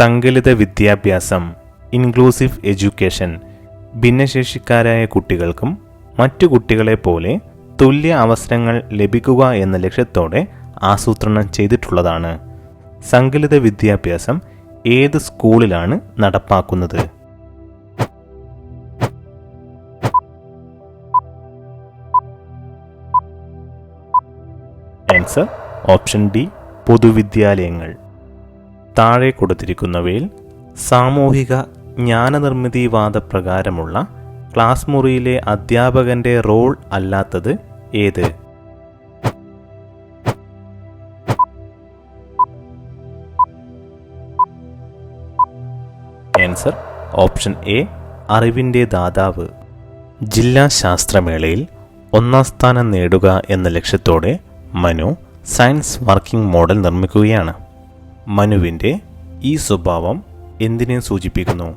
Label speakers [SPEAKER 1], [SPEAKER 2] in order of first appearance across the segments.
[SPEAKER 1] സങ്കലിത വിദ്യാഭ്യാസം, inclusive education ഭിന്നശേഷിക്കാരായ കുട്ടികൾക്കും മറ്റു കുട്ടികളെ പോലെ തുല്യ അവസരങ്ങൾ ലഭിക്കുക എന്ന ലക്ഷ്യത്തോടെ ആസൂത്രണം ചെയ്തിട്ടുള്ളതാണ്. സങ്കലിത വിദ്യാഭ്യാസം ഏത് സ്കൂളിലാണ് നടപ്പാക്കുന്നത്? ആൻസർ ഓപ്ഷൻ ഡി, പൊതുവിദ്യാലയങ്ങൾ. താഴെ കൊടുത്തിരിക്കുന്നവയിൽ സാമൂഹിക ജ്ഞാനനിർമ്മിതിവാദ പ്രകാരമുള്ള ക്ലാസ് മുറിയിലെ അധ്യാപകന്റെ റോൾ അല്ലാത്തത് ഏത്? ആൻസർ ഓപ്ഷൻ എ, അറിവിൻ്റെ ദാതാവ്. ജില്ലാ ശാസ്ത്രമേളയിൽ ഒന്നാം സ്ഥാനം നേടുക എന്ന ലക്ഷ്യത്തോടെ മനു സയൻസ് വർക്കിംഗ് മോഡൽ നിർമ്മിക്കുകയാണ്. മനുവിൻ്റെ ഈ സ്വഭാവം എന്തിനെ സൂചിപ്പിക്കുന്നു?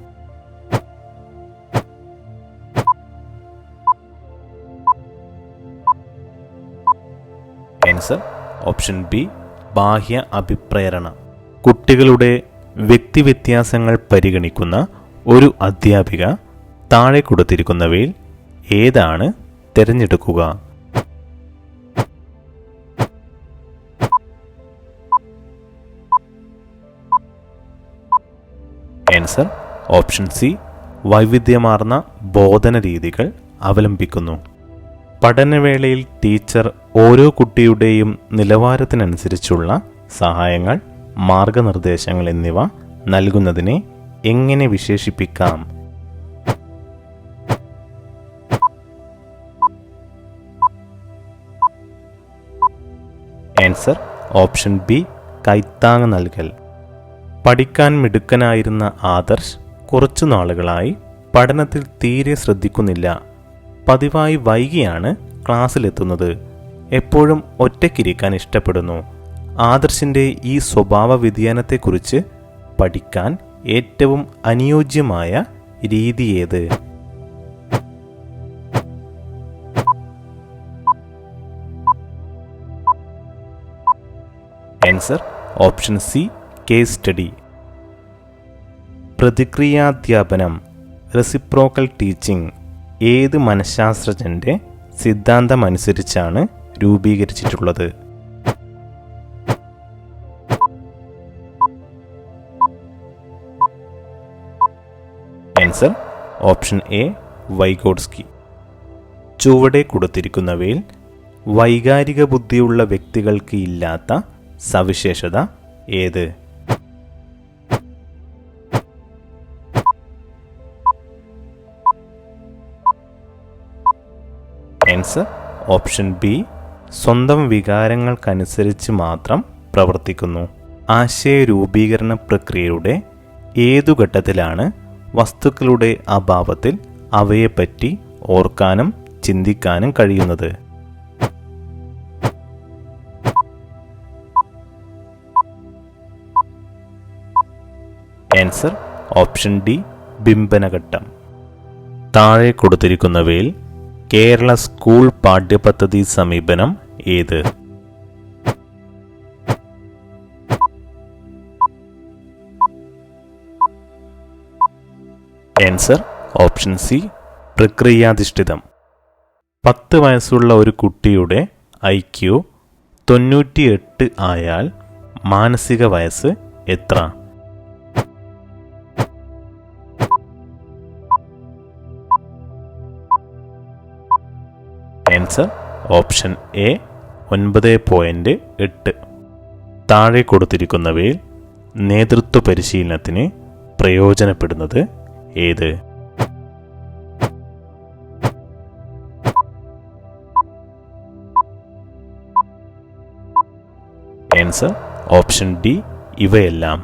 [SPEAKER 1] ആൻസർ ഓപ്ഷൻ ബി, ബാഹ്യ അഭിപ്രേരണ. കുട്ടികളുടെ വ്യക്തിവ്യത്യാസങ്ങൾ പരിഗണിക്കുന്ന ഒരു അധ്യാപിക താഴെ കൊടുത്തിരിക്കുന്നവയിൽ ഏതാണ് തിരഞ്ഞെടുക്കുക? ആൻസർ ഓപ്ഷൻ സി, വൈവിധ്യമാർന്ന ബോധന രീതികൾ അവലംബിക്കുന്നു. പഠനവേളയിൽ ടീച്ചർ ഓരോ കുട്ടിയുടെയും നിലവാരത്തിനനുസരിച്ചുള്ള സഹായങ്ങൾ, മാർഗനിർദ്ദേശങ്ങൾ എന്നിവ നൽകുന്നതിനെ എങ്ങനെ വിശേഷിപ്പിക്കാം? ആൻസർ ഓപ്ഷൻ ബി, കൈത്താങ് നൽകൽ. പഠിക്കാൻ മിടുക്കനായിരുന്ന ആദർശ് കുറച്ചു നാളുകളായി പഠനത്തിൽ തീരെ ശ്രദ്ധിക്കുന്നില്ല. പതിവായി വൈകിയാണ് ക്ലാസ്സിലെത്തുന്നത്. എപ്പോഴും ഒറ്റയ്ക്കിരിക്കാൻ ഇഷ്ടപ്പെടുന്നു. ആദർശിൻ്റെ ഈ സ്വഭാവ വ്യതിയാനത്തെക്കുറിച്ച് പഠിക്കാൻ ഏറ്റവും അനുയോജ്യമായ രീതി ഏത്? Answer option C, case study. പ്രതിക്രിയാധ്യാപനം, റെസിപ്രോക്കൽ ടീച്ചിങ് ഏത് മനഃശാസ്ത്രജ്ഞൻ്റെ സിദ്ധാന്തമനുസരിച്ചാണ് രൂപീകരിച്ചിട്ടുള്ളത്? Answer option A, Vygotsky. ചുവടെ കൊടുത്തിരിക്കുന്നവയിൽ വൈകാരിക ബുദ്ധിയുള്ള വ്യക്തികൾക്ക് ഇല്ലാത്ത സവിശേഷത ഏത്? ആൻസർ ഓപ്ഷൻ ബി, സ്വന്തം വികാരങ്ങൾക്കനുസരിച്ച് മാത്രം പ്രവർത്തിക്കുന്നു. ആശയ രൂപീകരണ പ്രക്രിയയുടെ ഏതു ഘട്ടത്തിലാണ് വസ്തുക്കളുടെ അഭാവത്തിൽ അവയെപ്പറ്റി ഓർക്കാനും ചിന്തിക്കാനും കഴിയുന്നത്? ആൻസർ ഓപ്ഷൻ ഡി, ബിംബനഘട്ടം. താഴെ കൊടുത്തിരിക്കുന്നവയിൽ കേരള സ്കൂൾ പാഠ്യപദ്ധതി സമീപനം ഏത്? Answer option C, പ്രക്രിയാധിഷ്ഠിതം. 10 വയസ്സുള്ള ഒരു കുട്ടിയുടെ IQ 98 ആയാൽ മാനസിക വയസ്സ് എത്ര? Answer option A, 9.8. താഴെ കൊടുത്തിരിക്കുന്നവയിൽ നേതൃത്വ പരിശീലനത്തിന് പ്രയോജനപ്പെടുന്നത് ഏത്? ആൻസർ ഓപ്ഷൻ ഡി, ഇവയെല്ലാം.